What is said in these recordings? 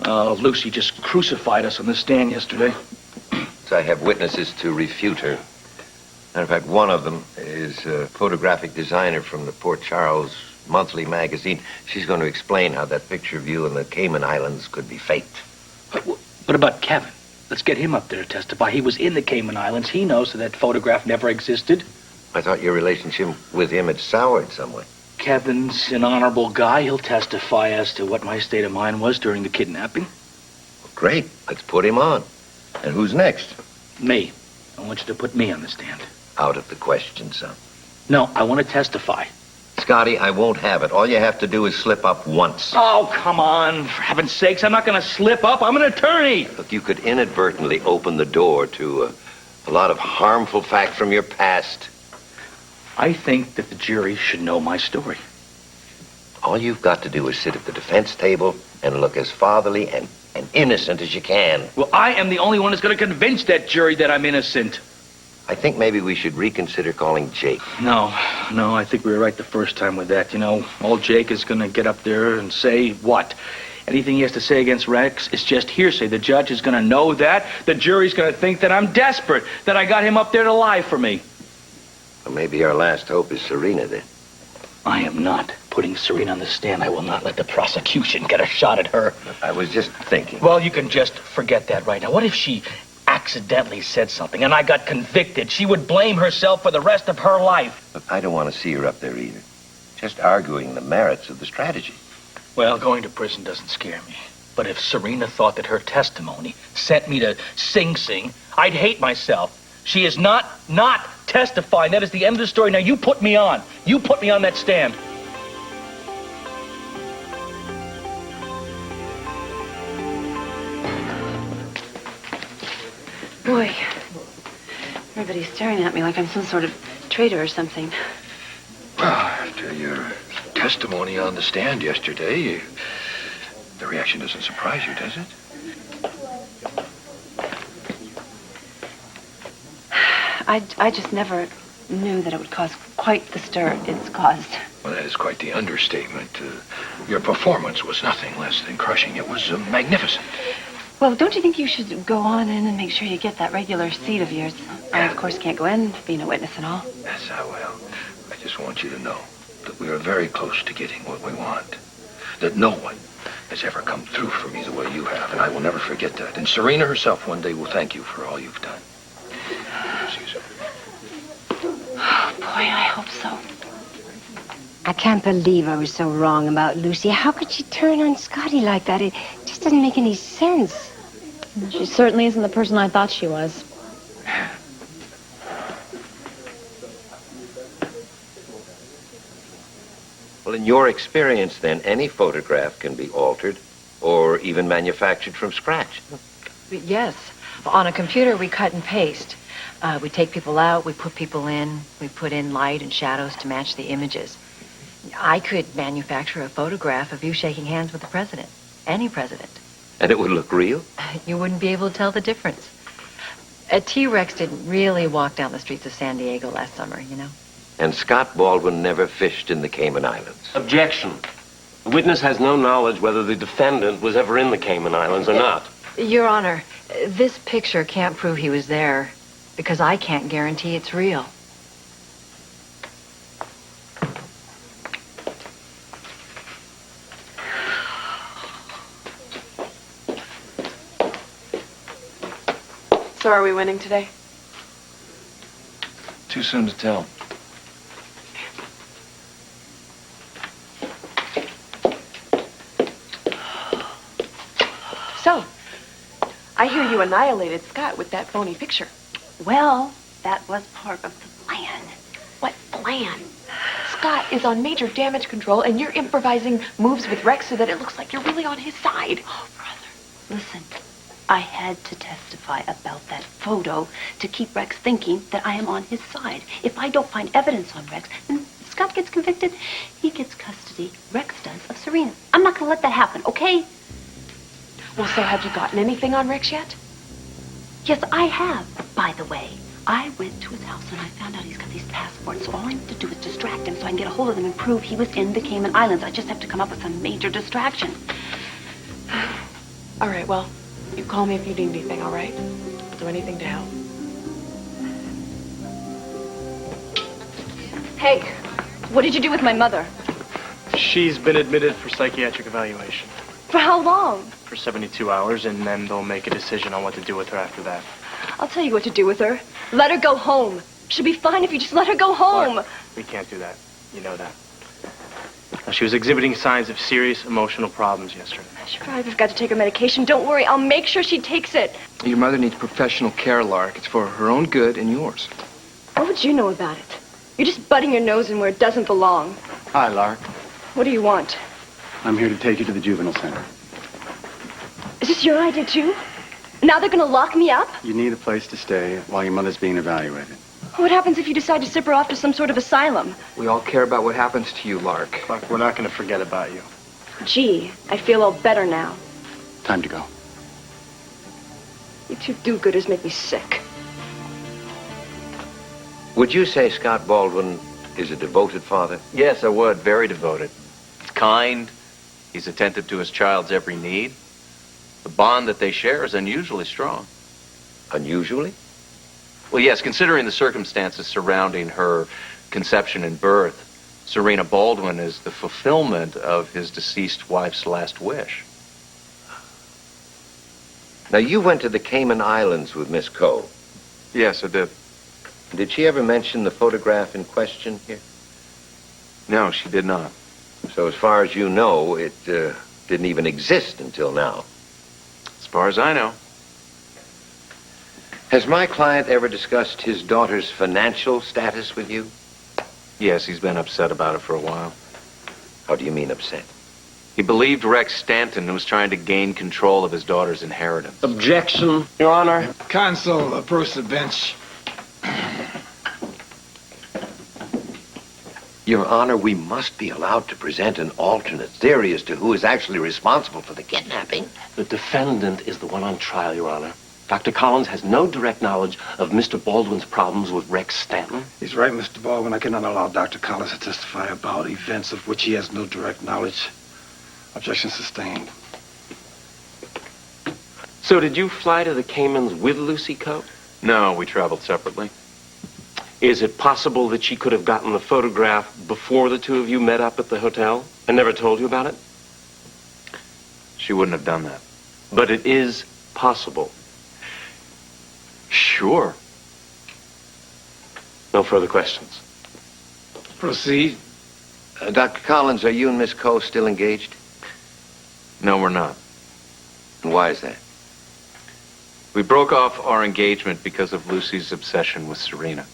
Lucy just crucified us on the stand yesterday. So I have witnesses to refute her. Matter of fact, one of them is a photographic designer from the Port Charles Monthly magazine. She's going to explain how that picture of you in the Cayman Islands could be faked. What about Kevin? Let's get him up there to testify. He was in the Cayman Islands. He knows that photograph never existed. I thought your relationship with him had soured somewhat. Kevin's an honorable guy. He'll testify as to what my state of mind was during the kidnapping. Well, great. Let's put him on. And who's next? Me. I want you to put me on the stand. Out of the question, son. No, I want to testify. Scotty, I won't have it. All you have to do is slip up once. Oh, come on. For heaven's sakes, I'm not going to slip up. I'm an attorney. Look, you could inadvertently open the door to a lot of harmful facts from your past. I think that the jury should know my story. All you've got to do is sit at the defense table and look as fatherly and innocent as you can. Well, I am the only one that's going to convince that jury that I'm innocent. I think maybe we should reconsider calling Jake. No, I think we were right the first time with that. You know, old Jake is going to get up there and say what? Anything he has to say against Rex is just hearsay. The judge is going to know that. The jury's going to think that I'm desperate, that I got him up there to lie for me. Well, maybe our last hope is Serena, then. I am not putting Serena on the stand. I will not let the prosecution get a shot at her. I was just thinking. Well, you can just forget that right now. What if she accidentally said something and I got convicted? She would blame herself for the rest of her life. Look, I don't want to see her up there either. Just arguing the merits of the strategy. Well, going to prison doesn't scare me. But if Serena thought that her testimony sent me to Sing Sing, I'd hate myself. She is not testifying. That is the end of the story. Now, you put me on. You put me on that stand. Boy, everybody's staring at me like I'm some sort of traitor or something. Well, after your testimony on the stand yesterday, the reaction doesn't surprise you, does it? I just never knew that it would cause quite the stir it's caused. Well, that is quite the understatement. Your performance was nothing less than crushing. It was magnificent. Well, don't you think you should go on in and make sure you get that regular seat of yours? I, of course, can't go in, being a witness and all. Yes, I will. I just want you to know that we are very close to getting what we want. That no one has ever come through for me the way you have, and I will never forget that. And Serena herself one day will thank you for all you've done. Caesar. Oh, boy, I hope so. I can't believe I was so wrong about Lucy. How could she turn on Scotty like that? It just doesn't make any sense. She certainly isn't the person I thought she was. Well, in your experience, then, any photograph can be altered or even manufactured from scratch. Yes. On a computer, we cut and paste. We take people out, we put people in, we put in light and shadows to match the images. I could manufacture a photograph of you shaking hands with the president, any president. And it would look real? You wouldn't be able to tell the difference. A T-Rex didn't really walk down the streets of San Diego last summer, you know. And Scott Baldwin never fished in the Cayman Islands. Objection. The witness has no knowledge whether the defendant was ever in the Cayman Islands or not. Your Honor, this picture can't prove he was there because I can't guarantee it's real. So are we winning today? Too soon to tell. So, I hear you annihilated Scott with that phony picture. Well, that was part of the plan. What plan? Scott is on major damage control, and you're improvising moves with Rex so that it looks like you're really on his side. Oh, brother, listen. I had to testify about that photo to keep Rex thinking that I am on his side. If I don't find evidence on Rex, then Scott gets convicted. He gets custody. Rex does of Serena. I'm not going to let that happen, okay? Well, so have you gotten anything on Rex yet? Yes, I have. By the way, I went to his house and I found out he's got these passports. So all I need to do is distract him so I can get a hold of them and prove he was in the Cayman Islands. I just have to come up with some major distraction. All right, well, you call me if you need anything, all right? I'll do anything to help. Hank, what did you do with my mother? She's been admitted for psychiatric evaluation For how long? for 72 hours, and then they'll make a decision on what to do with her after that. I'll tell you what to do with her. Let her go home. She'll be fine if you just let her go home. Lark, we can't do that. You know that. Now, she was exhibiting signs of serious emotional problems yesterday. She probably got to take her medication. Don't worry, I'll make sure she takes it. Your mother needs professional care, Lark. It's for her own good and yours. What would you know about it? You're just butting your nose in where it doesn't belong. Hi, Lark. What do you want? I'm here to take you to the juvenile center. Is this your idea, too? Now they're gonna lock me up? You need a place to stay while your mother's being evaluated. What happens if you decide to ship her off to some sort of asylum? We all care about what happens to you, Lark. Lark, we're not going to forget about you. Gee, I feel all better now. Time to go. You two do-gooders make me sick. Would you say Scott Baldwin is a devoted father? Yes, I would. Very devoted. He's kind. He's attentive to his child's every need. The bond that they share is unusually strong. Unusually? Well, yes, considering the circumstances surrounding her conception and birth, Serena Baldwin is the fulfillment of his deceased wife's last wish. Now, you went to the Cayman Islands with Miss Coe. Yes, I did. Did she ever mention the photograph in question here? No, she did not. So as far as you know, it didn't even exist until now. As far as I know. Has my client ever discussed his daughter's financial status with you? Yes, he's been upset about it for a while. How do you mean upset? He believed Rex Stanton was trying to gain control of his daughter's inheritance. Objection, Your Honor. Counsel, approach the bench. Your Honor, we must be allowed to present an alternate theory as to who is actually responsible for the kidnapping. The defendant is the one on trial, Your Honor. Dr. Collins has no direct knowledge of Mr. Baldwin's problems with Rex Stanton. He's right, Mr. Baldwin. I cannot allow Dr. Collins to testify about events of which he has no direct knowledge. Objection sustained. So did you fly to the Caymans with Lucy Coe? No, we traveled separately. Is it possible that she could have gotten the photograph before the two of you met up at the hotel and never told you about it? She wouldn't have done that. But it is possible. Sure. No further questions. Proceed. Dr. Collins, are you and Miss Coe still engaged? No, we're not. And why is that? We broke off our engagement because of Lucy's obsession with Serena.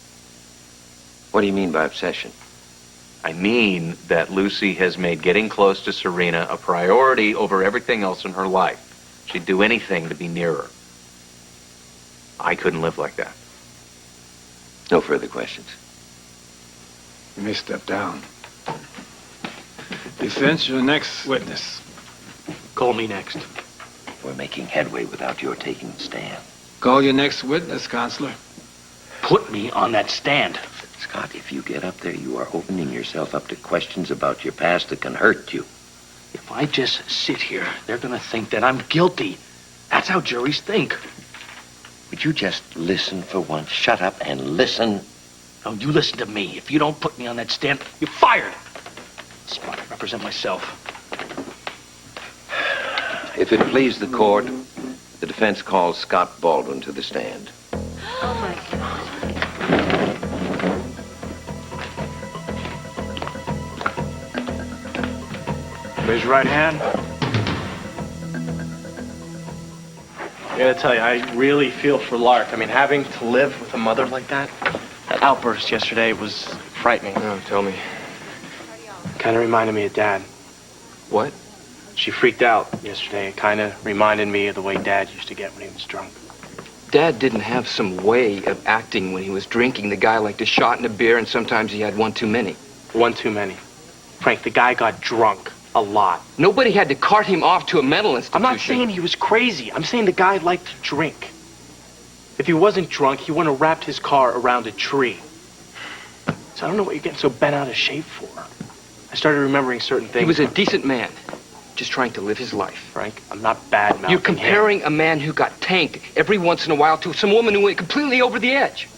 What do you mean by obsession? I mean that Lucy has made getting close to Serena a priority over everything else in her life. She'd do anything to be near her. I couldn't live like that. No further questions. You may step down. Defense, your next witness. Call me next. We're making headway without your taking the stand. Call your next witness, Counselor. Put me on that stand. Scott, if you get up there, you are opening yourself up to questions about your past that can hurt you. If I just sit here, they're going to think that I'm guilty. That's how juries think. Would you just listen for once? Shut up and listen. No, you listen to me. If you don't put me on that stand, you're fired. Smart, I represent myself. If it please the court, the defense calls Scott Baldwin to the stand. Oh, my God. Raise your right hand. I gotta tell you, I really feel for Lark. I mean, having to live with a mother like that, that outburst yesterday was frightening. No, tell me. Kind of reminded me of Dad. What? She freaked out yesterday. It kind of reminded me of the way Dad used to get when he was drunk. Dad didn't have some way of acting when he was drinking. The guy liked a shot and a beer, and sometimes he had one too many. One too many. Frank, the guy got drunk a lot. Nobody had to cart him off to a mental institution. I'm not saying he was crazy. I'm saying the guy liked to drink. If he wasn't drunk, he wouldn't have wrapped his car around a tree. So I don't know what you're getting so bent out of shape for. I started remembering certain things. He was a decent man. just trying to live his life. Frank, I'm not bad-mouthing You're comparing a man who got tanked every once in a while to some woman who went completely over the edge.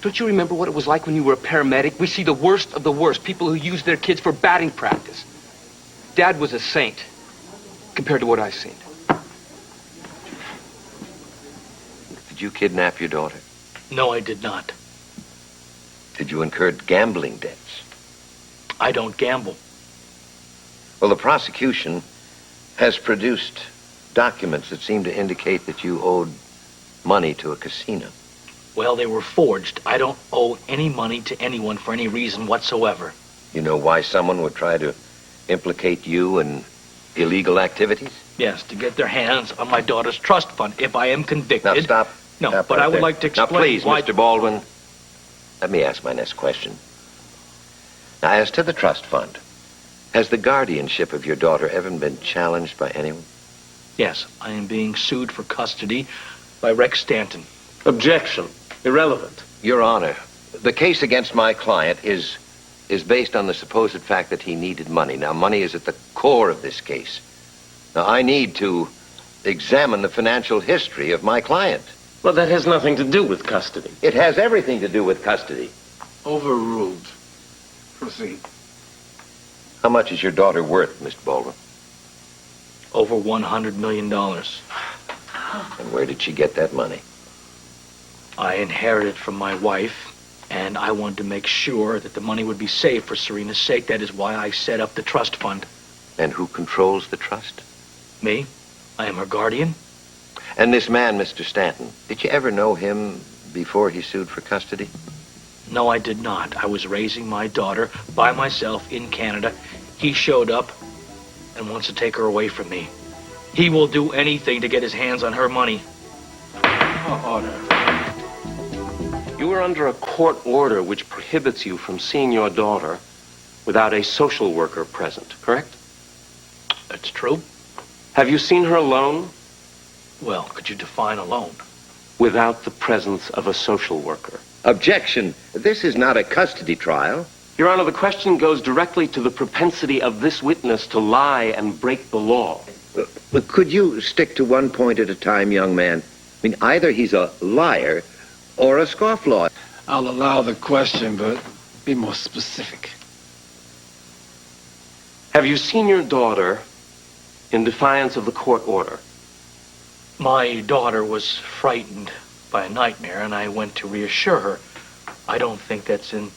Don't you remember what it was like when you were a paramedic? We see the worst of the worst, people who use their kids for batting practice. Dad was a saint compared to what I've seen. Did you kidnap your daughter? No, I did not. Did you incur gambling debts? I don't gamble. Well, the prosecution has produced documents that seem to indicate that you owed money to a casino. Well, they were forged. I don't owe any money to anyone for any reason whatsoever. You know why someone would try to implicate you in illegal activities? Yes, to get their hands on my daughter's trust fund if I am convicted. Now, stop. No, Stop but right I would there. like to explain Now, please, why... Mr. Baldwin, let me ask my next question. Now, as to the trust fund, has the guardianship of your daughter ever been challenged by anyone? Yes, I am being sued for custody by Rex Stanton. Objection. Irrelevant. Your Honor, the case against my client is based on the supposed fact that he needed money. Now, money is at the core of this case. Now, I need to examine the financial history of my client. Well, that has nothing to do with custody. It has everything to do with custody. Overruled. Proceed. How much is your daughter worth, Mr. Baldwin? Over $100 million. And where did she get that money? I inherited from my wife, and I wanted to make sure that the money would be safe for Serena's sake. That is why I set up the trust fund. And who controls the trust? Me. I am her guardian. And this man, Mr. Stanton, did you ever know him before he sued for custody? No, I did not. I was raising my daughter by myself in Canada. He showed up and wants to take her away from me. He will do anything to get his hands on her money. Order. You are under a court order which prohibits you from seeing your daughter without a social worker present, correct? That's true. Have you seen her alone? Well, could you define alone? Without the presence of a social worker. Objection. This is not a custody trial. Your Honor, the question goes directly to the propensity of this witness to lie and break the law. Could you stick to one point at a time, young man? I mean, either he's a liar or a scofflaw. I'll allow the question, but be more specific. Have you seen your daughter in defiance of the court order? My daughter was frightened by a nightmare, and I went to reassure her. I don't think that's in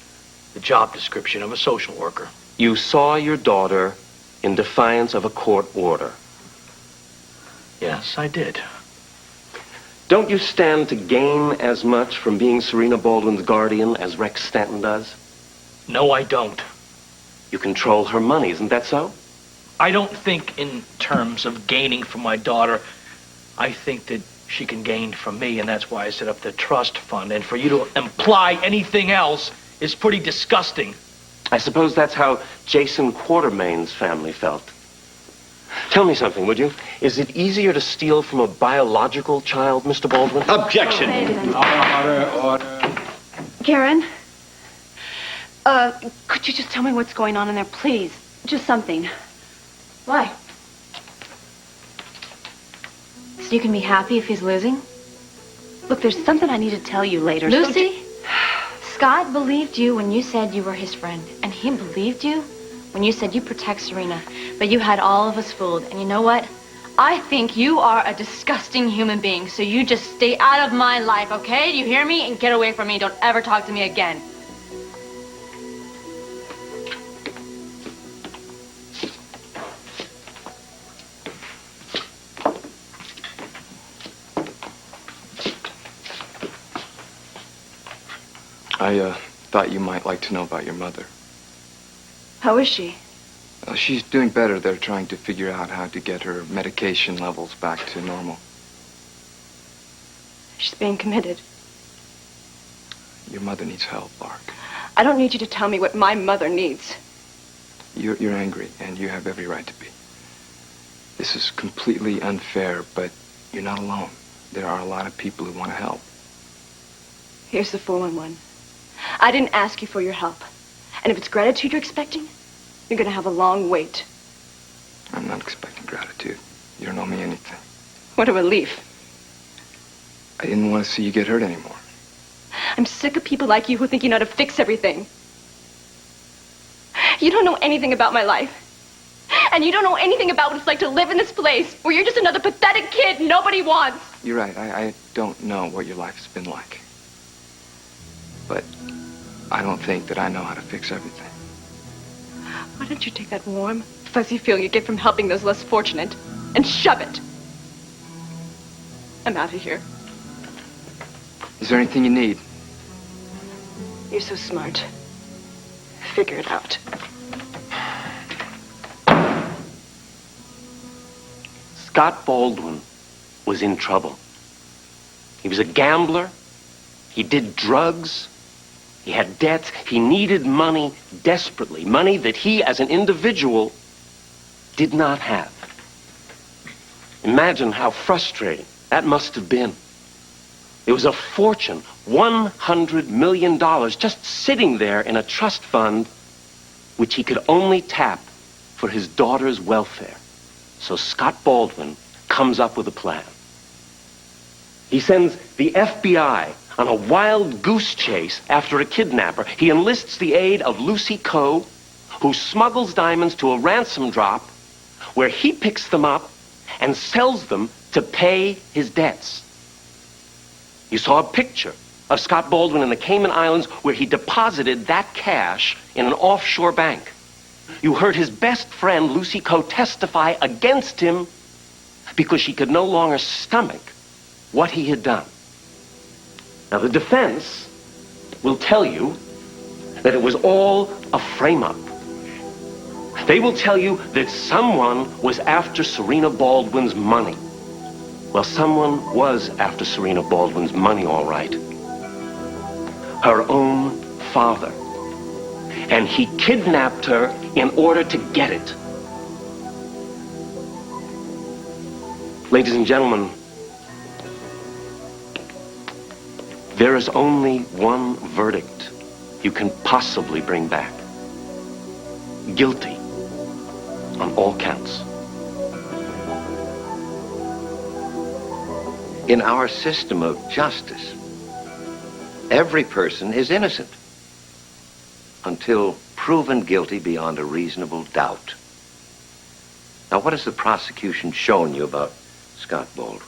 the job description of a social worker. You saw your daughter in defiance of a court order. Yes, I did. Don't you stand to gain as much from being Serena Baldwin's guardian as Rex Stanton does? No, I don't. You control her money, isn't that so? I don't think in terms of gaining from my daughter. I think that she can gain from me, and that's why I set up the trust fund. And for you to imply anything else is pretty disgusting. I suppose that's how Jason Quartermain's family felt. Tell me something, would you? Is it easier to steal from a biological child, Mr. Baldwin? Objection! Order. Karen, could you just tell me what's going on in there, please? Just something. Why? So you can be happy if he's losing? Look, there's something I need to tell you later. Lucy, Scott believed you when you said you were his friend. And he believed you when you said you protect Serena. But you had all of us fooled. And you know what? I think you are a disgusting human being. So you just stay out of my life, okay? Do you hear me? And get away from me. Don't ever talk to me again. I thought you might like to know about your mother. How is she? She's doing better. They're trying to figure out how to get her medication levels back to normal. She's being committed. Your mother needs help, Lark. I don't need you to tell me what my mother needs. You're angry, and you have every right to be. This is completely unfair, but you're not alone. There are a lot of people who want to help. Here's the 411. I didn't ask you for your help. And if it's gratitude you're expecting, you're going to have a long wait. I'm not expecting gratitude. You don't owe me anything. What a relief. I didn't want to see you get hurt anymore. I'm sick of people like you who think you know how to fix everything. You don't know anything about my life. And you don't know anything about what it's like to live in this place where you're just another pathetic kid nobody wants. You're right. I don't know what your life has been like. But I don't think that I know how to fix everything. Why don't you take that warm, fuzzy feeling you get from helping those less fortunate and shove it? I'm out of here. Is there anything you need? You're so smart. Figure it out. Scott Baldwin was in trouble. He was a gambler. He did drugs. He had debts. He needed money desperately. Money that he, as an individual, did not have. Imagine how frustrating that must have been. It was a fortune, $100 million, just sitting there in a trust fund which he could only tap for his daughter's welfare. So Scott Baldwin comes up with a plan. He sends the FBI on a wild goose chase after a kidnapper. He enlists the aid of Lucy Coe, who smuggles diamonds to a ransom drop where he picks them up and sells them to pay his debts. You saw a picture of Scott Baldwin in the Cayman Islands where he deposited that cash in an offshore bank. You heard his best friend, Lucy Coe, testify against him because she could no longer stomach what he had done. Now, the defense will tell you that it was all a frame-up. They will tell you that someone was after Serena Baldwin's money. Well, someone was after Serena Baldwin's money, all right. Her own father. And he kidnapped her in order to get it. Ladies and gentlemen, there is only one verdict you can possibly bring back. Guilty on all counts. In our system of justice, every person is innocent until proven guilty beyond a reasonable doubt. Now, what has the prosecution shown you about Scott Baldwin?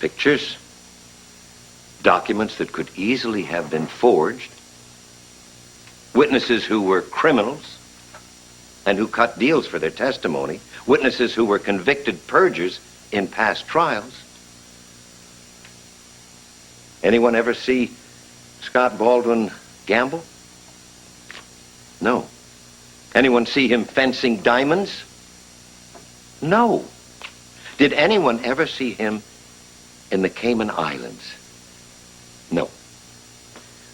Pictures, documents that could easily have been forged, witnesses who were criminals and who cut deals for their testimony, witnesses who were convicted perjurers in past trials. Anyone ever see Scott Baldwin gamble? No. Anyone see him fencing diamonds? No. Did anyone ever see him in the Cayman Islands? No.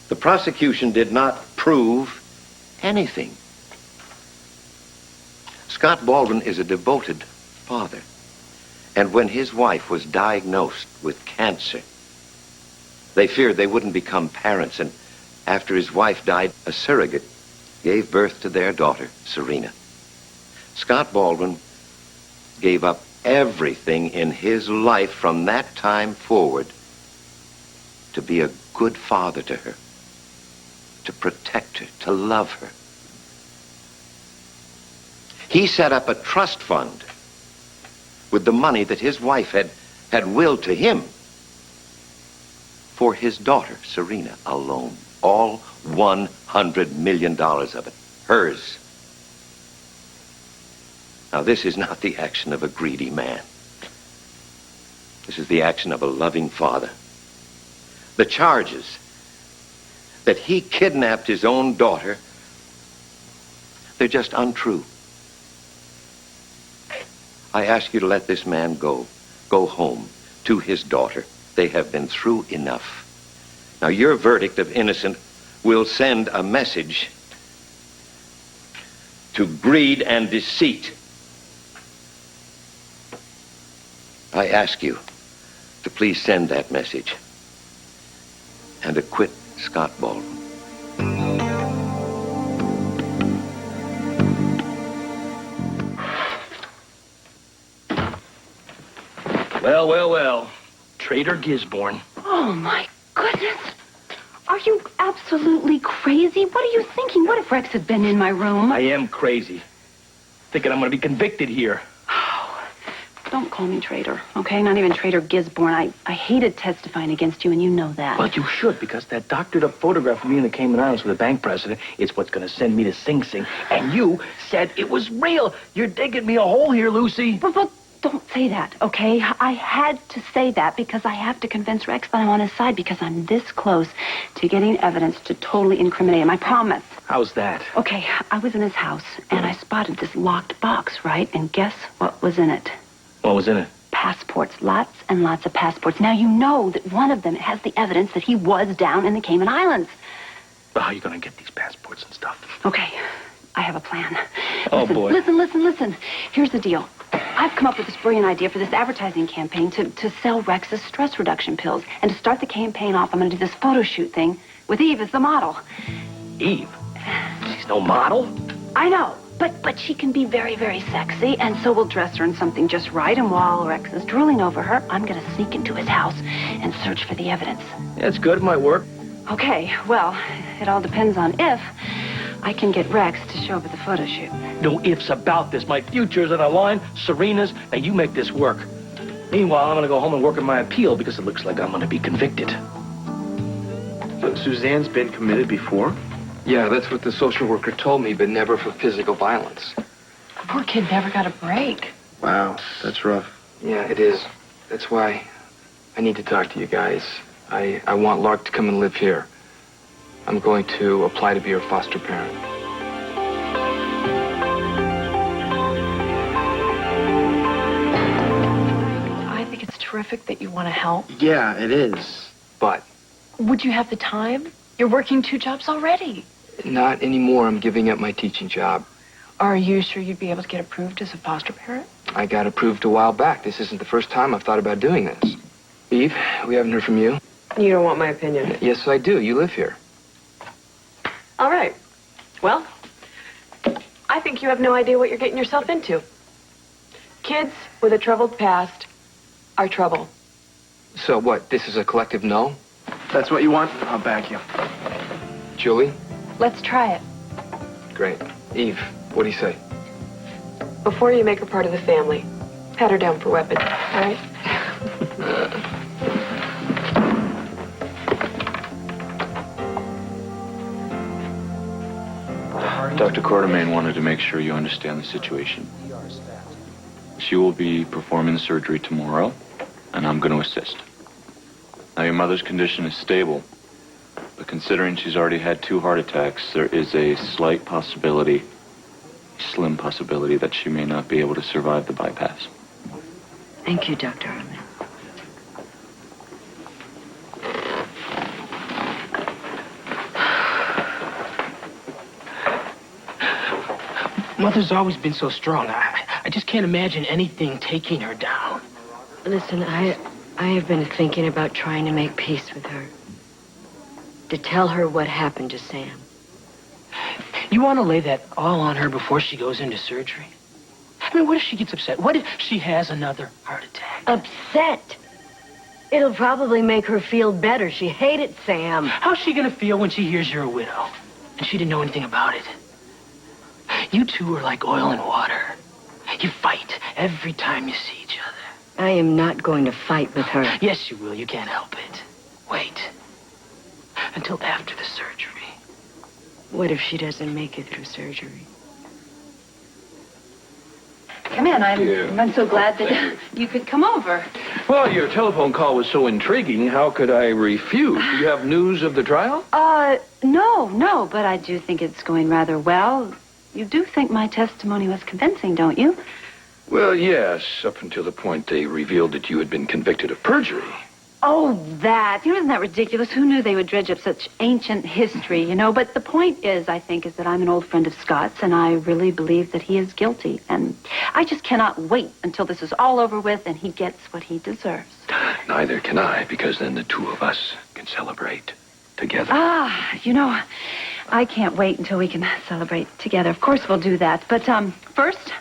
The prosecution did not prove anything. Scott Baldwin is a devoted father. And when his wife was diagnosed with cancer, they feared they wouldn't become parents, and after his wife died, a surrogate gave birth to their daughter, Serena. Scott Baldwin gave up everything in his life from that time forward to be a good father to her, to protect her, to love her. He set up a trust fund with the money that his wife had willed to him for his daughter, Serena, alone. All $100 million of it. Hers. Now, this is not the action of a greedy man. This is the action of a loving father. The charges that he kidnapped his own daughter, they're just untrue. I ask you to let this man go. Go home to his daughter. They have been through enough. Now, your verdict of innocent will send a message to greed and deceit. I ask you to please send that message and acquit Scott Baldwin. Well, well, well. Traitor Gisborne. Oh, my goodness. Are you absolutely crazy? What are you thinking? What if Rex had been in my room? I am crazy. Thinking I'm going to be convicted here. Don't call me traitor, okay? Not even traitor Gisborne. I hated testifying against you, and you know that. Well, you should, because that doctored-up photograph of me in the Cayman Islands with the bank president is what's going to send me to Sing Sing. And you said it was real. You're digging me a hole here, Lucy. But don't say that, okay? I had to say that because I have to convince Rex that I'm on his side because I'm this close to getting evidence to totally incriminate him. I promise. How's that? Okay, I was in his house, and I spotted this locked box, right? And guess what was in it? What was in it? Passports. Lots and lots of passports. Now, you know that one of them has the evidence that he was down in the Cayman Islands. Well, how are you going to get these passports and stuff? Okay, I have a plan. Oh, boy. Listen. Here's the deal. I've come up with this brilliant idea for this advertising campaign to sell Rex's stress reduction pills. And to start the campaign off, I'm going to do this photo shoot thing with Eve as the model. Eve? She's no model? I know. But she can be very, very sexy, and so we'll dress her in something just right. And while Rex is drooling over her, I'm going to sneak into his house and search for the evidence. Yeah, it's good. It might work. Okay, well, it all depends on if I can get Rex to show up at the photo shoot. No ifs about this. My future's on the line. Serena's. Now, you make this work. Meanwhile, I'm going to go home and work on my appeal because it looks like I'm going to be convicted. So Suzanne's been committed before? Yeah, that's what the social worker told me, but never for physical violence. The poor kid never got a break. Wow, that's rough. Yeah, it is. That's why I need to talk to you guys. I want Lark to come and live here. I'm going to apply to be her foster parent. I think it's terrific that you want to help. Yeah, it is. But Would you have the time? You're working 2 jobs already. not anymore. I'm giving up my teaching job. Are you sure you'd be able to get approved as a foster parent? I got approved a while back. This isn't the first time I've thought about doing this. Eve, we haven't heard from you. You don't want my opinion. Yes, I do. You live here. All right. Well, I think you have no idea what you're getting yourself into. Kids with a troubled past are trouble. So what, this is a collective no? That's what you want? I'll back you. Julie? Let's try it. Great. Eve, what do you say? Before you make her part of the family, pat her down for weapons, all right? Dr. Quartermain wanted to make sure you understand the situation. She will be performing the surgery tomorrow, and I'm going to assist. Now, your mother's condition is stable, but considering she's already had 2 heart attacks, there is a slight possibility, slim possibility, that she may not be able to survive the bypass. Thank you, Dr. Harlan. Mother's always been so strong. I just can't imagine anything taking her down. Listen, I have been thinking about trying to make peace with her. To tell her what happened to Sam. You want to lay that all on her before she goes into surgery? I mean, what if she gets upset? What if she has another heart attack? Upset? It'll probably make her feel better. She hated Sam. How's she going to feel when she hears you're a widow? And she didn't know anything about it. You two are like oil and water. You fight every time you see each other. I am not going to fight with her. Yes, you will. You can't help it. Wait. Until after the surgery. What if she doesn't make it through surgery? Come in. I'm so glad that you could come over. Well, your telephone call was so intriguing. How could I refuse? Do you have news of the trial? No, but I do think it's going rather well. You do think my testimony was convincing, don't you? Well, yes, up until the point they revealed that you had been convicted of perjury. Oh, that. Isn't that ridiculous? Who knew they would dredge up such ancient history, you know? But the point is, I think, is that I'm an old friend of Scott's, and I really believe that he is guilty. And I just cannot wait until this is all over with and he gets what he deserves. Neither can I, because then the 2 of us can celebrate together. You know, I can't wait until we can celebrate together. Of course we'll do that. But first,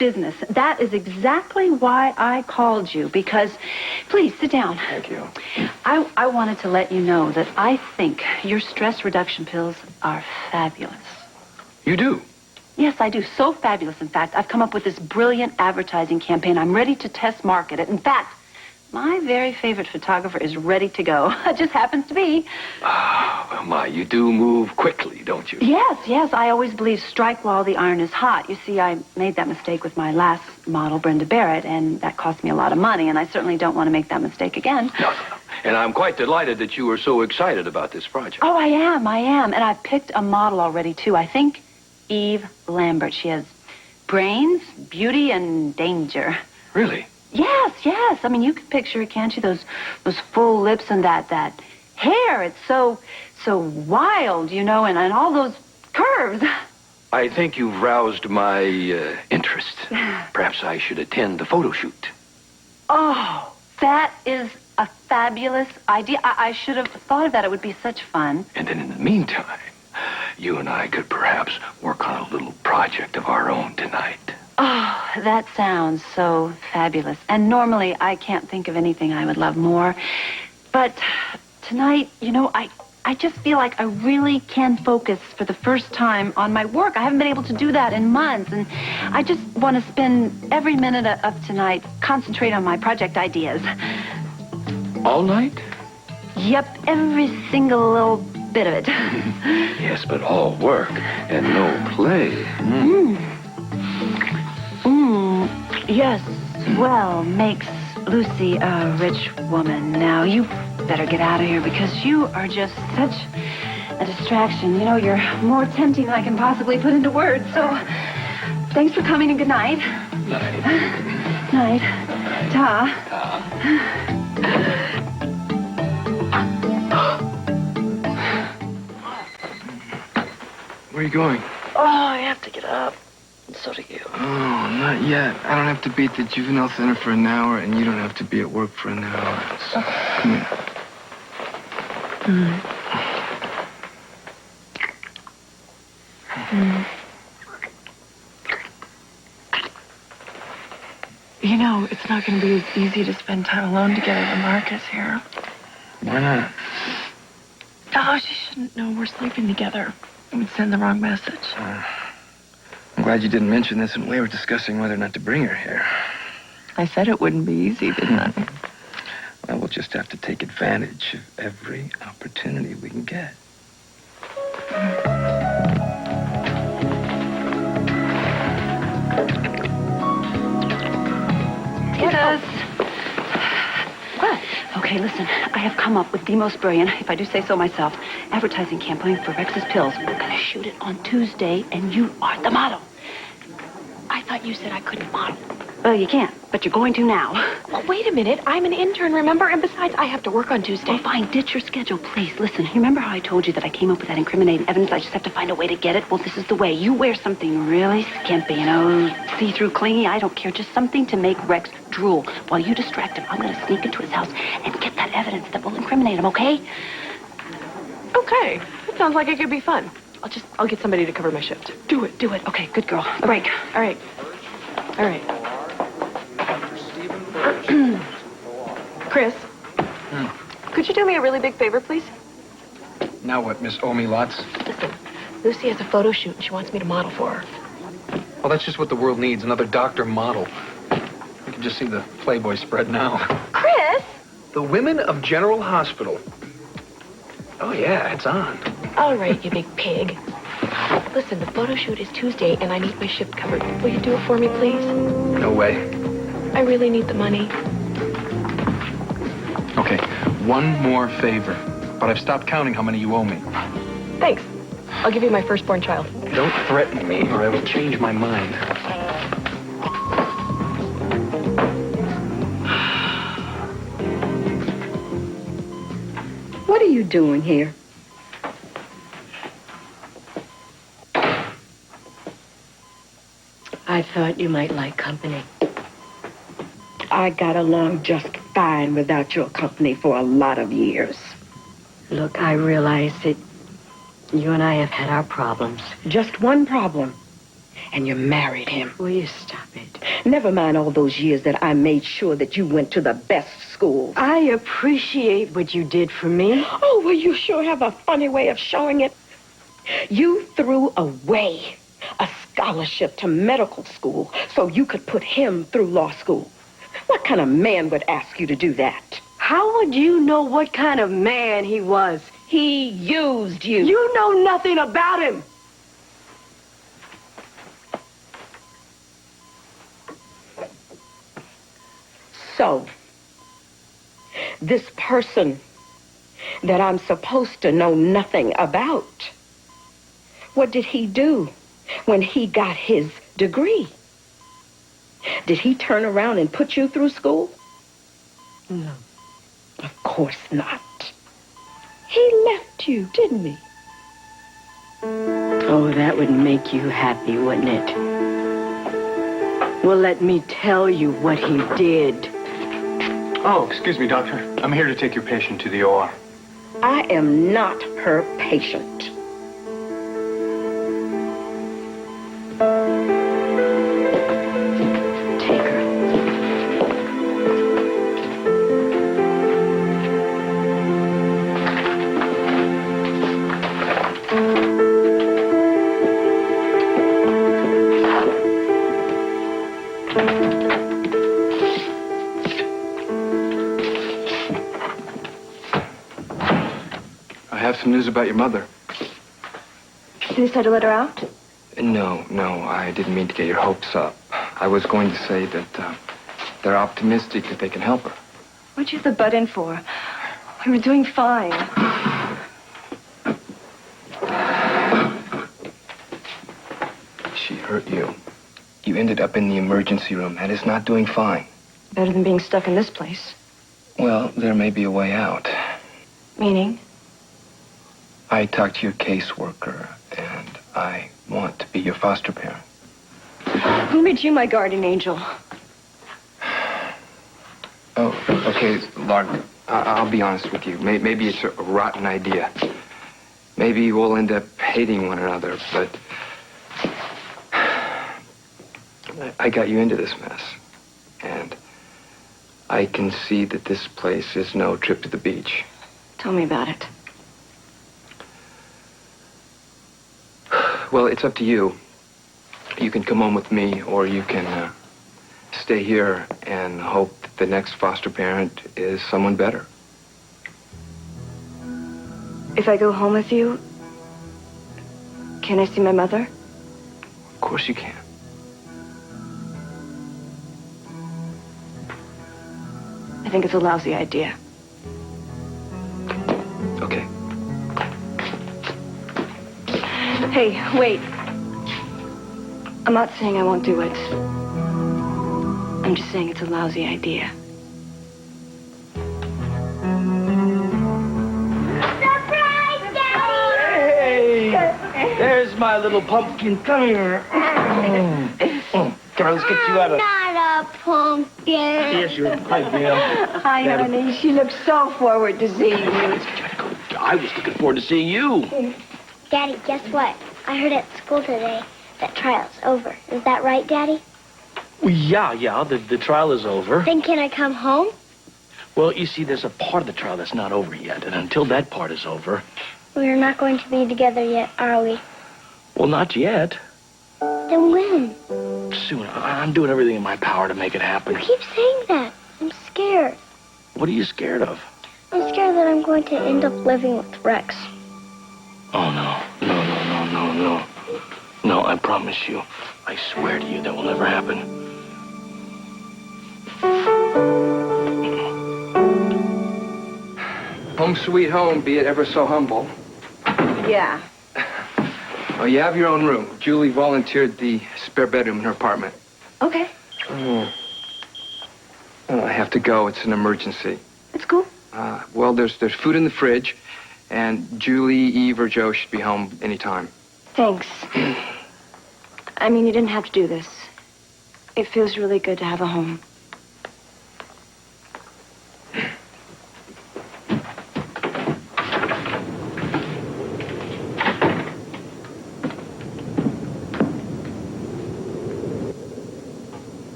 business. That is exactly why I called you, because... Please, sit down. Thank you. I wanted to let you know that I think your stress reduction pills are fabulous. You do? Yes, I do. So fabulous, in fact. I've come up with this brilliant advertising campaign. I'm ready to test market it. In fact, my very favorite photographer is ready to go. It just happens to be. Ah, well, my, you do move quickly, don't you? Yes. I always believe strike while the iron is hot. You see, I made that mistake with my last model, Brenda Barrett, and that cost me a lot of money, and I certainly don't want to make that mistake again. No. And I'm quite delighted that you were so excited about this project. Oh, I am. And I've picked a model already, too. I think Eve Lambert. She has brains, beauty, and danger. Really? Yes. I mean, you can picture it, can't you? Those full lips and that hair. It's so wild, you know, and all those curves. I think you've roused my interest. Perhaps I should attend the photo shoot. Oh, that is a fabulous idea. I should have thought of that. It would be such fun. And then in the meantime, you and I could perhaps work on a little project of our own tonight. Oh, that sounds so fabulous. And normally I can't think of anything I would love more. But tonight, you know, I just feel like I really can focus for the first time on my work. I haven't been able to do that in months. And I just want to spend every minute of tonight concentrate on my project ideas. All night? Yep, every single little bit of it. Yes, but all work and no play. Yes, well, makes Lucy a rich woman. Now, you better get out of here because you are just such a distraction. You know, you're more tempting than I can possibly put into words. So, thanks for coming and good night. Night. Ta. Where are you going? Oh, I have to get up. And so do you. Oh, not yet. I don't have to be at the juvenile center for an hour, and you don't have to be at work for an hour. So, come here. You know, it's not going to be as easy to spend time alone together when Lark is here. Why not? Oh, she shouldn't know we're sleeping together. It would send the wrong message. I'm glad you didn't mention this when we were discussing whether or not to bring her here. I said it wouldn't be easy, didn't I? Well, we'll just have to take advantage of every opportunity we can get. Get us. What? Okay, listen. I have come up with the most brilliant, if I do say so myself, advertising campaign for Rex's pills. We're going to shoot it on Tuesday, and you are the model. I thought you said I couldn't model. Well, you can't, but you're going to now. Well, wait a minute. I'm an intern, remember? And besides, I have to work on Tuesday. Well, fine. Ditch your schedule, please. Listen, you remember how I told you that I came up with that incriminating evidence? I just have to find a way to get it? Well, this is the way. You wear something really skimpy, you know, see-through, clingy. I don't care. Just something to make Rex drool. While you distract him, I'm going to sneak into his house and get that evidence that will incriminate him, okay? Okay. It sounds like it could be fun. I'll get somebody to cover my shift. Do it. Okay, good girl. Break. All right. Chris, could you do me a really big favor, please? Now what, Miss Omi Lots? Listen, Lucy has a photo shoot and she wants me to model for her. Well, that's just what the world needs, another doctor model. You can just see the Playboy spread now. Chris! The Women of General Hospital. Oh, yeah, it's on. All right, you big pig. Listen, the photo shoot is Tuesday and I need my shift covered. Will you do it for me, please? No way. I really need the money. Okay, one more favor. But I've stopped counting how many you owe me. Thanks. I'll give you my firstborn child. Don't threaten me, or I will change my mind. What are you doing here? I thought you might like company. I got along just fine without your company for a lot of years. Look, I realize that you and I have had our problems. Just one problem. And you married him. Will you stop it? Never mind all those years that I made sure that you went to the best schools. I appreciate what you did for me. Oh, well, you sure have a funny way of showing it. You threw away a scholarship to medical school so you could put him through law school. What kind of man would ask you to do that? How would you know what kind of man he was? He used you. You know nothing about him. So, this person that I'm supposed to know nothing about, what did he do when he got his degree? Did he turn around and put you through school? No. Of course not. He left you, didn't he? Oh, that would make you happy, wouldn't it? Well, let me tell you what he did. Oh, excuse me, doctor. I'm here to take your patient to the OR. I am not her patient. Take her. I have some news about your mother. Did you decide to let her out? No, I didn't mean to get your hopes up. I was going to say that they're optimistic that they can help her. What'd you have the butt in for? We were doing fine. She hurt you. You ended up in the emergency room. That is not doing fine. Better than being stuck in this place. Well, there may be a way out. Meaning? I talked to your caseworker, and I want to be your foster parent. Who made you my guardian angel? Oh, okay, Lark, I'll be honest with you. Maybe it's a rotten idea. Maybe we'll end up hating one another, but I got you into this mess. And I can see that this place is no trip to the beach. Tell me about it. Well, it's up to you. You can come home with me, or you can stay here and hope that the next foster parent is someone better. If I go home with you, can I see my mother? Of course you can. I think it's a lousy idea. Okay. Hey, wait. I'm not saying I won't do it. I'm just saying it's a lousy idea. Hey! There's my little pumpkin. Come here. Come on, let's get you out of... Not a pumpkin. Yes, you are. Hi, Gayle. Hi, honey. She looks so forward to seeing you. I was looking forward to seeing you. Daddy, guess what? I heard at school today that trial's over. Is that right, Daddy? Well, yeah, the trial is over. Then can I come home? Well, you see, there's a part of the trial that's not over yet, and until that part is over... We're not going to be together yet, are we? Well, not yet. Then when? Soon. I'm doing everything in my power to make it happen. You keep saying that. I'm scared. What are you scared of? I'm scared that I'm going to end up living with Rex. Oh, no. No, I promise you. I swear to you that will never happen. Home sweet home, be it ever so humble. Yeah. Oh, you have your own room. Julie volunteered the spare bedroom in her apartment. Okay. Oh, I have to go. It's an emergency. It's cool. Well, there's food in the fridge, and Julie, Eve, or Joe should be home anytime. Thanks. I mean, you didn't have to do this. It feels really good to have a home.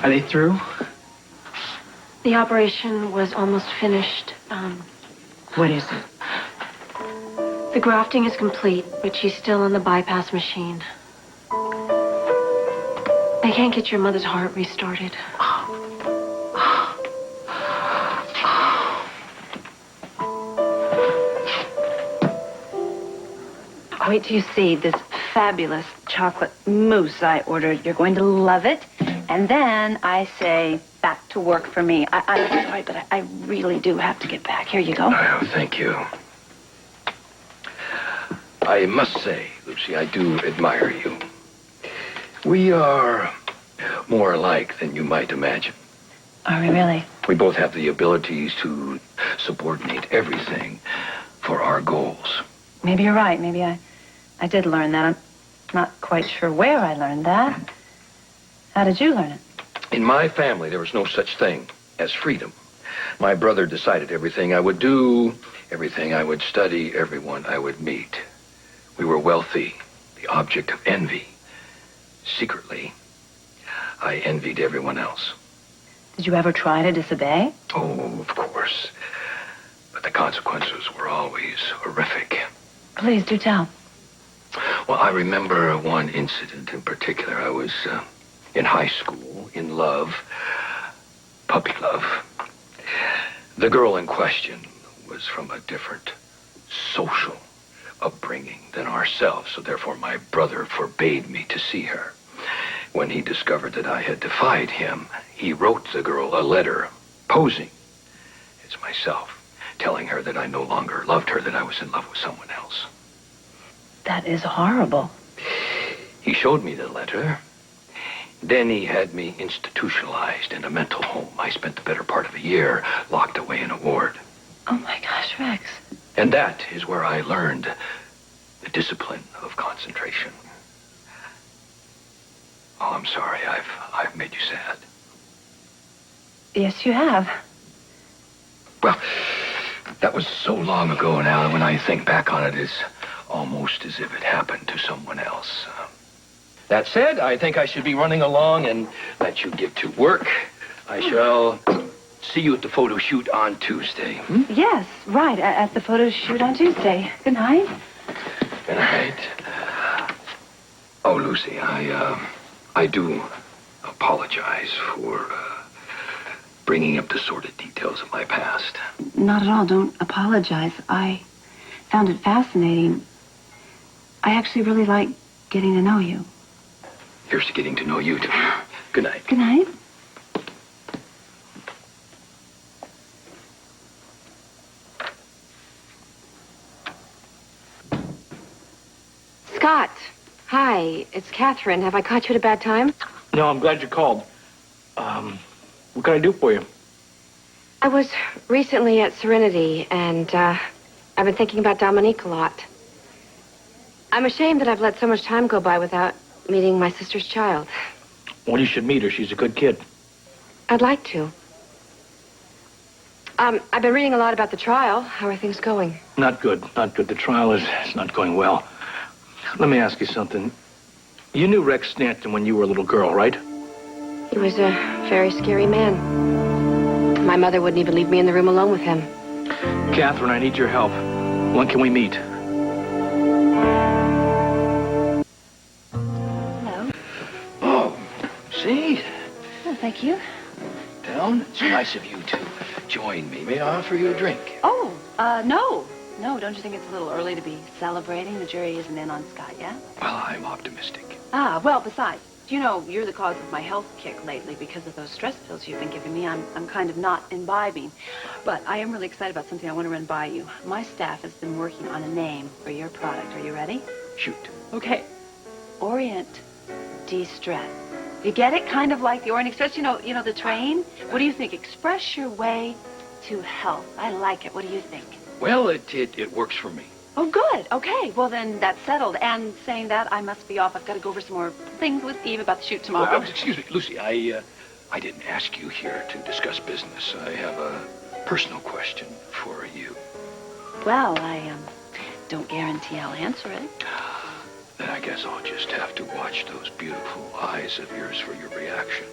Are they through? The operation was almost finished. What is it? The grafting is complete, but she's still on the bypass machine. They can't get your mother's heart restarted. Wait till you see this fabulous chocolate mousse I ordered. You're going to love it. And then I say, back to work for me. I'm sorry, but I really do have to get back. Here you go. Oh, thank you. I must say, Lucy, I do admire you. We are more alike than you might imagine. Are we really? We both have the abilities to subordinate everything for our goals. Maybe you're right. Maybe I did learn that. I'm not quite sure where I learned that. How did you learn it? In my family, there was no such thing as freedom. My brother decided everything I would do, everything I would study, everyone I would meet. We were wealthy, the object of envy. Secretly, I envied everyone else. Did you ever try to disobey? Oh, of course. But the consequences were always horrific. Please do tell. Well, I remember one incident in particular. I was in high school, in love, puppy love. The girl in question was from a different social upbringing than ourselves, so therefore my brother forbade me to see her. When he discovered that I had defied him, he wrote the girl a letter, posing as myself, telling her that I no longer loved her, that I was in love with someone else. That is horrible. He showed me the letter. Then he had me institutionalized in a mental home. I spent the better part of a year locked away in a ward. Oh, my gosh, Rex. And that is where I learned the discipline of concentration. Oh, I'm sorry. I've made you sad. Yes, you have. Well, that was so long ago now, and when I think back on it, it's almost as if it happened to someone else. That said, I think I should be running along and let you get to work. I shall see you at the photo shoot on Tuesday. Yes, right, at the photo shoot on Tuesday. Good night. Good night. Oh, Lucy, I do apologize for bringing up the sordid details of my past. Not at all. Don't apologize. I found it fascinating. I actually really like getting to know you. Here's to getting to know you, too. Good night. Good night. Scott, hi, it's Katherine. Have I caught you at a bad time? No, I'm glad you called. What can I do for you? I was recently at Serenity, and I've been thinking about Dominique a lot. I'm ashamed that I've let so much time go by without meeting my sister's child. Well, you should meet her. She's a good kid. I'd like to. I've been reading a lot about the trial. How are things going? Not good. Not good. The trial is not going well. Let me ask you something. You knew Rex Stanton when you were a little girl, right? He was a very scary man. My mother wouldn't even leave me in the room alone with him. Katherine, I need your help. When can we meet? Hello. Oh, see? Oh, thank you. Down? It's nice of you to join me. May I offer you a drink? Oh, no. No, don't you think it's a little early to be celebrating? The jury isn't in on Scott yet. Well, I'm optimistic. Ah, well, besides, You know, you're the cause of my health kick lately because of those stress pills you've been giving me. I'm kind of not imbibing. But I am really excited about something I want to run by you. My staff has been working on a name for your product. Are you ready? Shoot. Okay. Orient De-Stress. You get it? Kind of like the Orient Express, you know the train? What do you think? Express your way to health. I like it. What do you think? Well, it works for me. Oh, good. Okay. Well, then that's settled. And saying that, I must be off. I've got to go over some more things with Eve about the shoot tomorrow. Oh, excuse me, Lucy. I didn't ask you here to discuss business. I have a personal question for you. Well, I don't guarantee I'll answer it. Then I guess I'll just have to watch those beautiful eyes of yours for your reaction.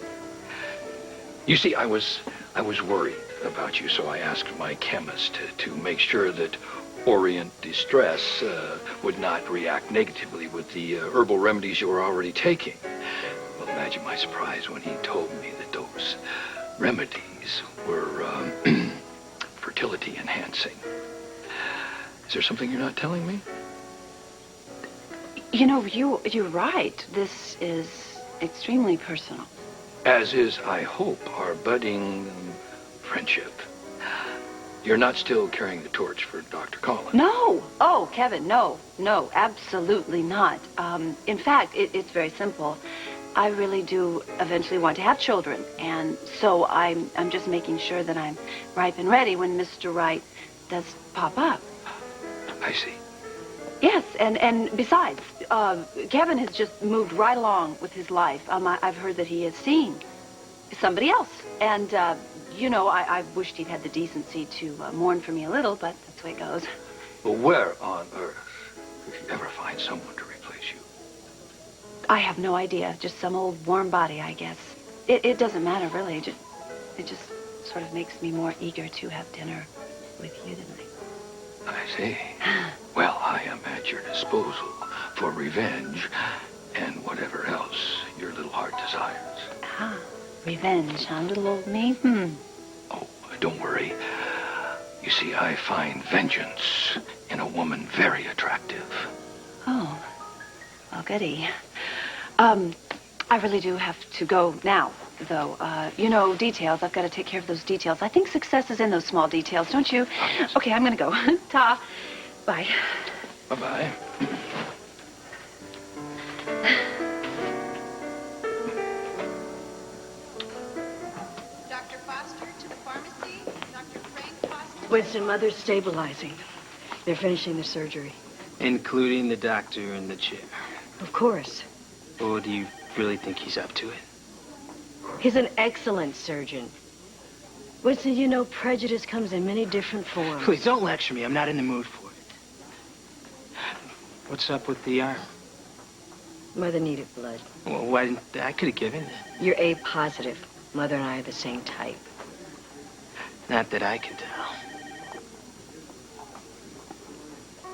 You see, I was worried about you, so I asked my chemist to make sure that Orient De-Stress would not react negatively with the herbal remedies you were already taking. Well, imagine my surprise when he told me that those remedies were fertility enhancing. Is there something you're not telling me? You know, you're right. This is extremely personal. As is, I hope, our budding friendship. You're not still carrying the torch for Dr. Collins? No. Oh, Kevin, no, absolutely not. In fact, it's very simple. I really do eventually want to have children, and so I'm just making sure that I'm ripe and ready when Mr. Right does pop up. I see. Yes, and besides, Kevin has just moved right along with his life. I've heard that he has seen somebody else, and I wished he'd had the decency to mourn for me a little, but that's the way it goes. Well, where on earth could you ever find someone to replace you? I have no idea. Just some old warm body, I guess. It doesn't matter, really. It just sort of makes me more eager to have dinner with you tonight. I see. Well, I am at your disposal for revenge and whatever else your little heart desires. Ah, revenge, huh, little old me? Oh, don't worry. You see, I find vengeance in a woman very attractive. Oh, well, goody. I really do have to go now, though. Details. I've got to take care of those details. I think success is in those small details, don't you? Oh, yes. Okay, I'm going to go. Ta. Bye. Bye-bye. Dr. Foster to the pharmacy. Dr. Frank Foster. Winston, Mother's stabilizing. They're finishing the surgery. Including the doctor in the chair. Of course. Or do you really think he's up to it? He's an excellent surgeon. Winston, you know prejudice comes in many different forms. Please don't lecture me. I'm not in the mood for it. What's up with the arm? Mother needed blood. Well, why didn't I could have given it? You're A positive. Mother and I are the same type. Not that I can tell.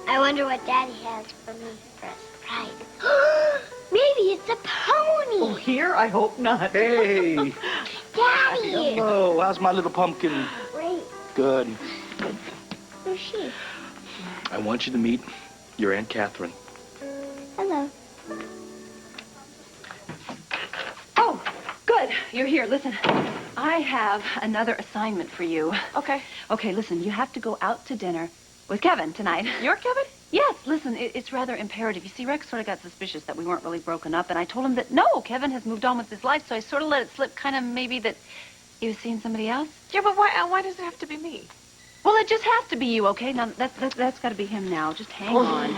I wonder what Daddy has for me for a surprise. Maybe it's a pony. Oh, here? I hope not. Hey. Daddy. Hello. How's my little pumpkin? Great. Good. Who's she? I want you to meet your Aunt Katherine. Hello. Oh, good. You're here. Listen, I have another assignment for you. Okay. Okay, listen, you have to go out to dinner with Kevin tonight. Your Kevin? Yes, listen, it's rather imperative. You see, Rex sort of got suspicious that we weren't really broken up, and I told him that, no, Kevin has moved on with his life, so I sort of let it slip, kind of maybe that he was seeing somebody else. Yeah, but why does it have to be me? Well, it just has to be you, okay? Now, that's got to be him now. Just hang on.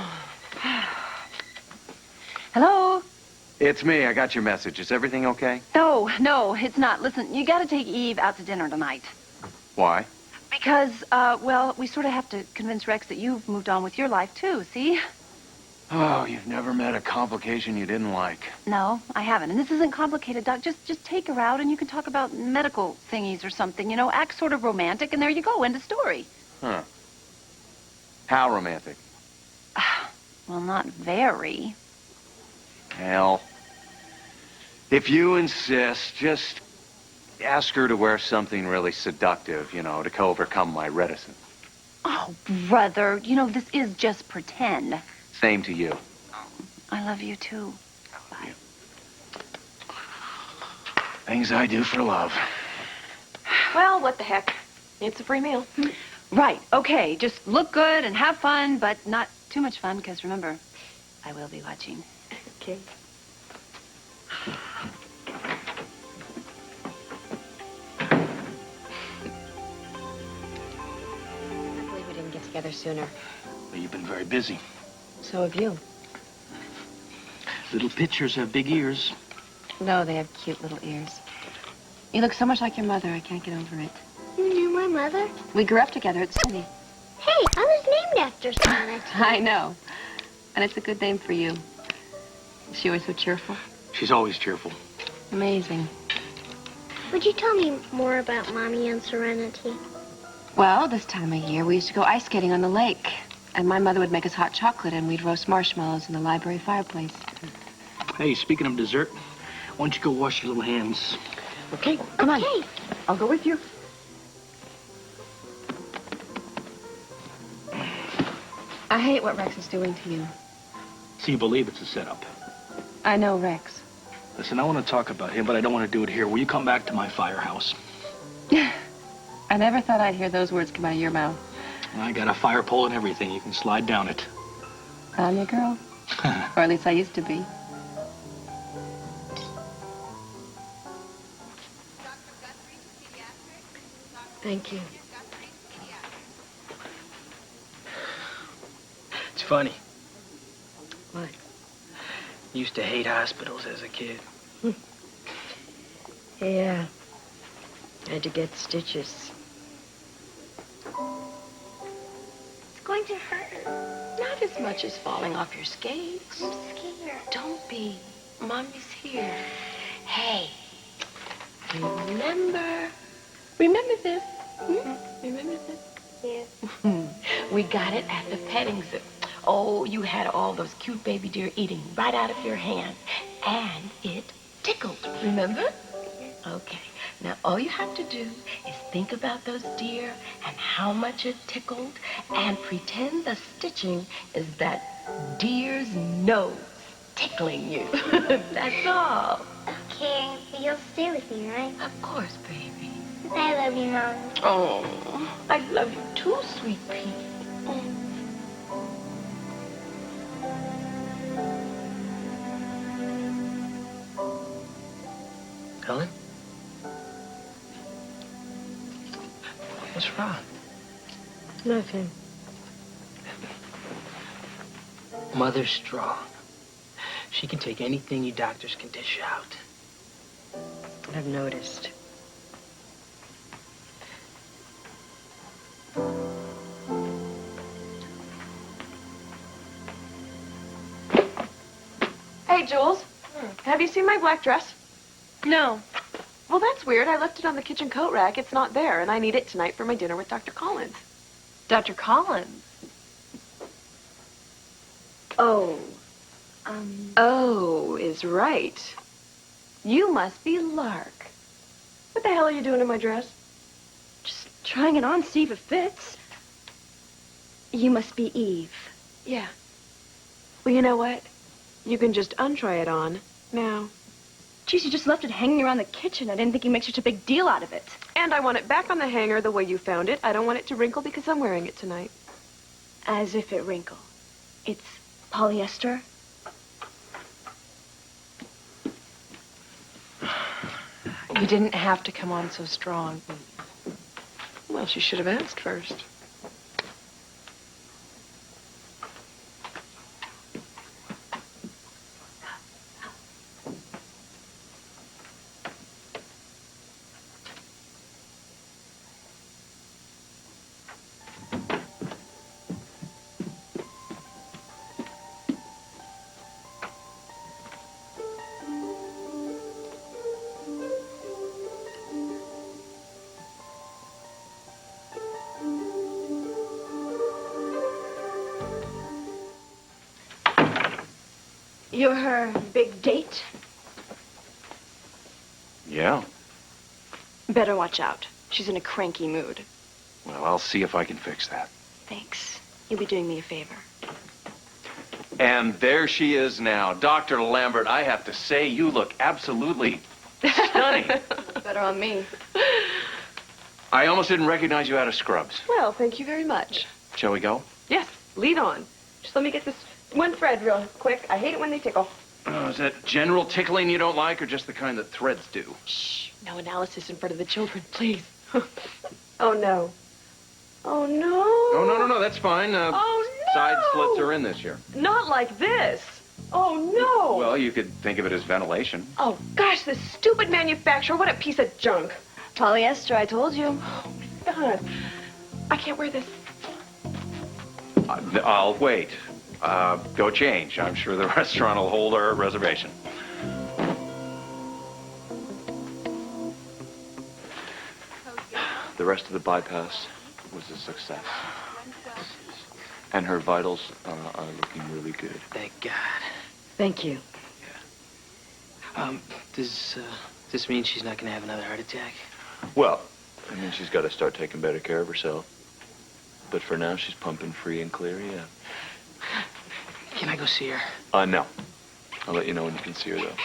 Hello? It's me. I got your message. Is everything okay? No, it's not. Listen, you got to take Eve out to dinner tonight. Why? Because, we sort of have to convince Rex that you've moved on with your life, too, see? Oh, you've never met a complication you didn't like. No, I haven't. And this isn't complicated, Doc. Just take her out and you can talk about medical thingies or something, act sort of romantic, and there you go, end of story. Huh. How romantic? Well, not very. Hell. If you insist, just ask her to wear something really seductive, to overcome my reticence. Oh, brother, this is just pretend. Same to you. I love you, too. Bye. Things I do for love. Well, what the heck? It's a free meal. Right, okay. Just look good and have fun, but not too much fun, because remember, I will be watching. Okay. I believe we didn't get together sooner. Well, you've been very busy. So have you. Little pitchers have big ears. No, they have cute little ears. You look so much like your mother, I can't get over it. You knew my mother? We grew up together at City. Hey, I was named after Sonic. I know. And it's a good name for you. Is she always so cheerful? She's always cheerful. Amazing. Would you tell me more about Mommy and Serenity? Well, this time of year, we used to go ice skating on the lake. And my mother would make us hot chocolate, and we'd roast marshmallows in the library fireplace. Hey, speaking of dessert, why don't you go wash your little hands? Okay, come on. I'll go with you. I hate what Rex is doing to you. So you believe it's a setup? I know Rex. Listen, I want to talk about him, but I don't want to do it here. Will you come back to my firehouse? I never thought I'd hear those words come out of your mouth. I got a fire pole and everything. You can slide down it. I'm your girl. Or at least I used to be. Thank you. It's funny. What? Used to hate hospitals as a kid. Yeah. Had to get stitches. It's going to hurt. Not as much as falling off your skates. I'm scared. Don't be. Mommy's here. Hey, remember this? Remember this? Yeah. We got it at the petting zoo. Oh, you had all those cute baby deer eating right out of your hand. And it tickled, remember? Okay. Now, all you have to do is think about those deer and how much it tickled and pretend the stitching is that deer's nose tickling you. That's all. Okay, but you'll stay with me, right? Of course, baby. I love you, Mom. Oh, I love you too, sweet pea. Helen? What's wrong? Nothing. Mother's strong. She can take anything you doctors can dish out. I've noticed. Hey, Jules. Have you seen my black dress? No. Well, that's weird. I left it on the kitchen coat rack. It's not there, and I need it tonight for my dinner with Dr. Collins. Dr. Collins? Oh. Oh is right. You must be Lark. What the hell are you doing in my dress? Just trying it on, see if it fits. You must be Eve. Yeah. Well, you know what? You can just untry it on now. Geez, you just left it hanging around the kitchen. I didn't think you'd make such a big deal out of it. And I want it back on the hanger the way you found it. I don't want it to wrinkle because I'm wearing it tonight. As if it wrinkled. It's polyester. You didn't have to come on so strong. Well, she should have asked first. You're her big date? Yeah. Better watch out. She's in a cranky mood. Well, I'll see if I can fix that. Thanks. You'll be doing me a favor. And there she is now. Dr. Lambert, I have to say, you look absolutely Stunning. Better on me. I almost didn't recognize you out of Scrubs. Well, thank you very much. Shall we go? Yes, lead on. Just let me get this one thread real quick. I hate it when they tickle. Oh, is that general tickling you don't like, or just the kind that threads do? Shh, no analysis in front of the children, please. Oh, no. Oh, no. Oh, no, that's fine. Oh, no. Side slits are in this year. Not like this. Oh, no. Well, you could think of it as ventilation. Oh, gosh, this stupid manufacturer. What a piece of junk. Polyester, I told you. Oh, God. I can't wear this. I'll wait. Go change. I'm sure the restaurant will hold our reservation. The rest of the bypass was a success. And her vitals are looking really good. Thank God. Thank you. Does this mean she's not going to have another heart attack? Well, I mean, she's got to start taking better care of herself. But for now, she's pumping free and clear, yeah. Can I go see her? No. I'll let you know when you can see her, though.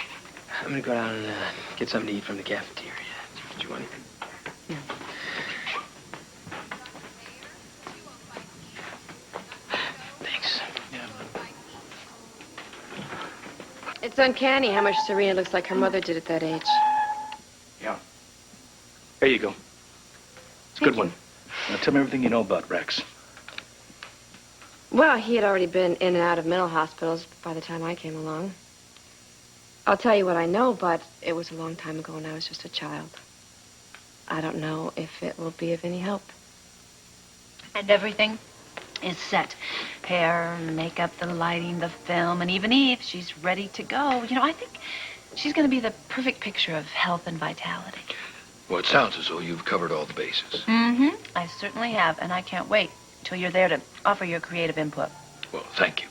I'm going to go down and get something to eat from the cafeteria. Do you want it? Yeah. Thanks. It's uncanny how much Serena looks like her mother did at that age. Yeah. There you go. It's a good one. Now tell me everything you know about Rex. Well, he had already been in and out of mental hospitals by the time I came along. I'll tell you what I know, but it was a long time ago and I was just a child. I don't know if it will be of any help. And everything is set. Hair, makeup, the lighting, the film, and even Eve, she's ready to go. You know, I think she's going to be the perfect picture of health and vitality. Well, it sounds as though you've covered all the bases. Mm-hmm. I certainly have, and I can't wait till you're there to offer your creative input. Well, thank you.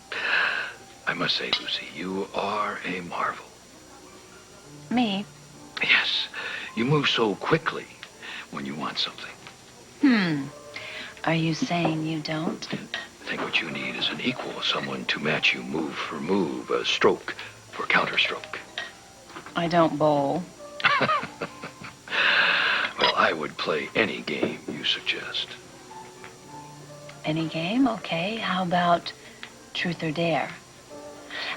I must say, Lucy, you are a marvel. Me? Yes. You move so quickly when you want something. Are you saying you don't? I think what you need is an equal, someone to match you move for move, a stroke for counterstroke. I don't bowl. Well, I would play any game you suggest. Any game? Okay. How about truth or dare?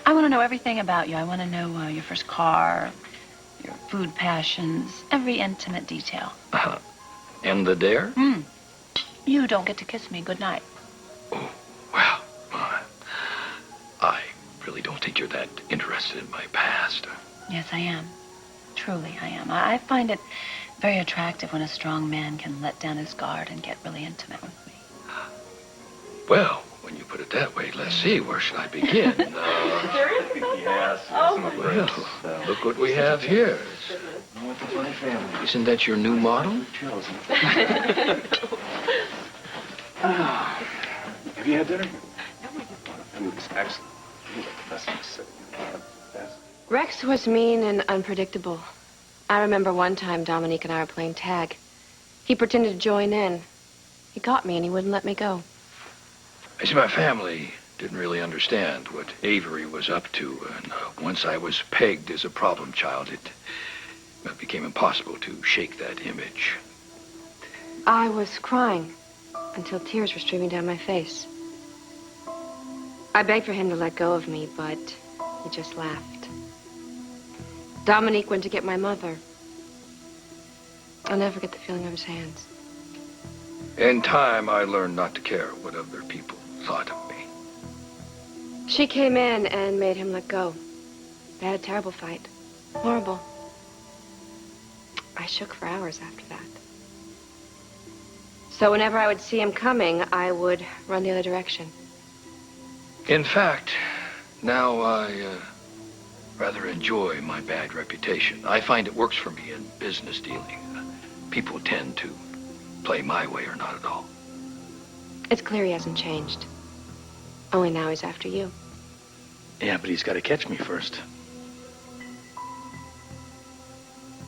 I want to know everything about you. I want to know your first car, your food passions, every intimate detail. And the dare? You don't get to kiss me. Good night. Oh, well, I really don't think you're that interested in my past. Yes, I am. Truly, I am. I find it very attractive when a strong man can let down his guard and get really intimate with me. Well, when you put it that way, let's see. Where should I begin? Yes. Well, look what we have here. Isn't that your new model? Have you had dinner? Food is excellent. Rex was mean and unpredictable. I remember one time Dominique and I were playing tag. He pretended to join in. He got me and he wouldn't let me go. I see, my family didn't really understand what Avery was up to, and once I was pegged as a problem child, it became impossible to shake that image. I was crying until tears were streaming down my face. I begged for him to let go of me, but he just laughed. Dominique went to get my mother. I'll never get the feeling of his hands. In time, I learned not to care what other people thought of me. She came in and made him let go. They had a terrible fight. Horrible. I shook for hours after that. So whenever I would see him coming, I would run the other direction. In fact, now I rather enjoy my bad reputation. I find it works for me in business dealing. People tend to play my way or not at all. It's clear he hasn't changed. Only now he's after you. Yeah, but he's got to catch me first.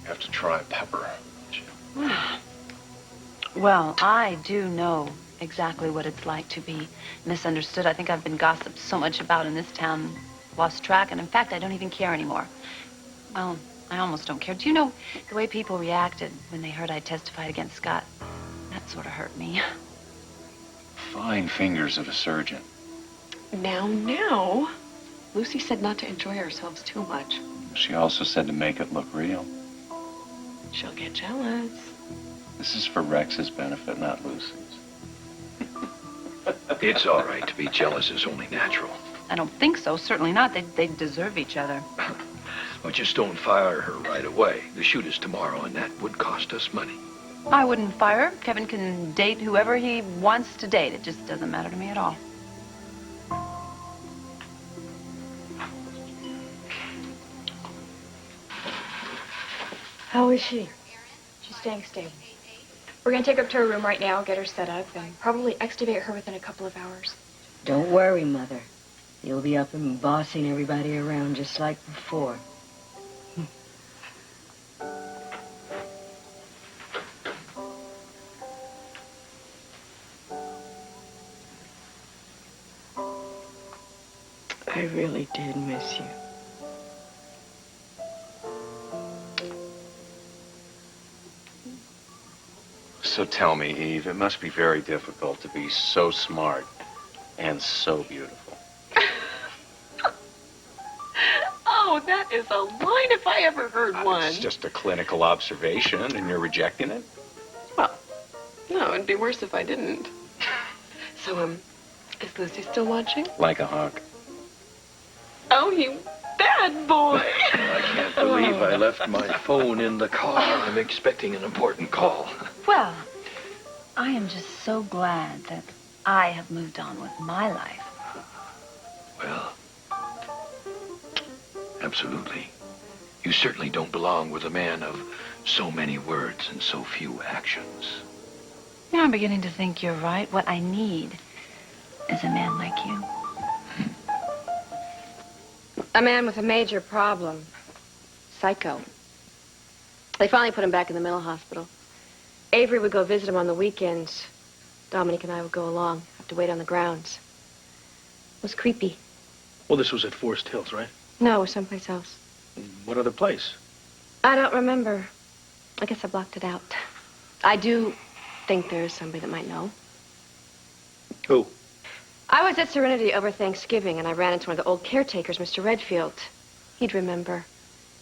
You have to try pepper. Well, I do know exactly what it's like to be misunderstood. I think I've been gossiped so much about in this town, lost track, and in fact, I don't even care anymore. Well, I almost don't care. Do you know the way people reacted when they heard I testified against Scott? That sort of hurt me. Fine fingers of a surgeon. Now. Lucy said not to enjoy ourselves too much. She also said to make it look real. She'll get jealous. This is for Rex's benefit, not Lucy's. It's all right to be jealous. It's only natural. I don't think so. Certainly not. They deserve each other. Well, just don't fire her right away. The shoot is tomorrow, and that would cost us money. I wouldn't fire her. Kevin can date whoever he wants to date. It just doesn't matter to me at all. How is she? She's staying stable. We're going to take her up to her room right now, get her set up, and probably extubate her within a couple of hours. Don't worry, Mother. You'll be up and bossing everybody around just like before. I really did miss you. So tell me, Eve, it must be very difficult to be so smart and so beautiful. Oh, that is a line if I ever heard one. It's just a clinical observation, and you're rejecting it? Well, no, it'd be worse if I didn't. So, is Lucy still watching? Like a hawk. Oh, you bad boy. I can't believe I left my phone in the car. I'm expecting an important call. Well, I am just so glad that I have moved on with my life. Well, absolutely. You certainly don't belong with a man of so many words and so few actions. You know, I'm beginning to think you're right. What I need is a man like you. A man with a major problem. Psycho. They finally put him back in the mental hospital. Avery would go visit him on the weekends. Dominic and I would go along, have to wait on the grounds. It was creepy. Well, this was at Forest Hills, right? No, it was someplace else. What other place? I don't remember. I guess I blocked it out. I do think there's somebody that might know. Who? I was at Serenity over Thanksgiving, and I ran into one of the old caretakers, Mr. Redfield. He'd remember.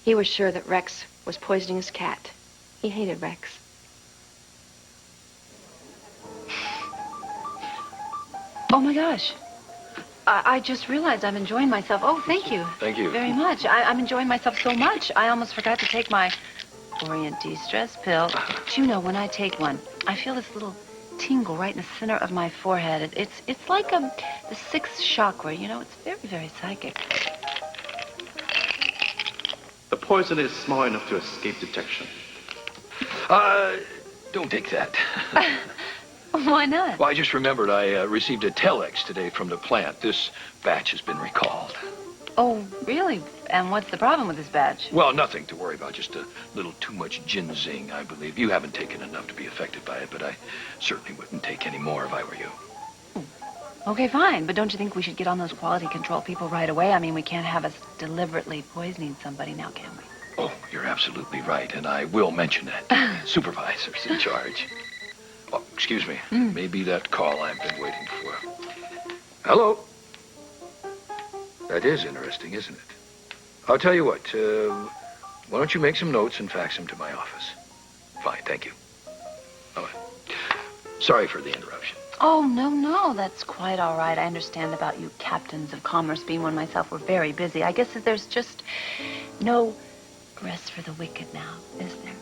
He was sure that Rex was poisoning his cat. He hated Rex. Oh, my gosh. I just realized I'm enjoying myself. Oh, thank you. Thank you. Very much. I'm enjoying myself so much. I almost forgot to take my Orient de-stress pill. But you know, when I take one, I feel this little tingle right in the center of my forehead. It's like the sixth chakra, you know. It's very, very psychic. The poison is small enough to escape detection. Don't take that. Why not? Well, I just remembered I received a telex today from the plant. This batch has been recalled. Oh, really? And what's the problem with this batch? Well, nothing to worry about. Just a little too much ginseng, I believe. You haven't taken enough to be affected by it, but I certainly wouldn't take any more if I were you. Okay, fine. But don't you think we should get on those quality control people right away? I mean, we can't have us deliberately poisoning somebody now, can we? Oh, you're absolutely right, and I will mention that. Supervisor's in charge. Oh, excuse me. Maybe that call I've been waiting for. Hello? That is interesting, isn't it? I'll tell you what. Why don't you make some notes and fax them to my office? Fine, thank you. All right. Sorry for the interruption. Oh, no. That's quite all right. I understand about you captains of commerce. Being one myself, we're very busy. I guess that there's just no rest for the wicked now, is there?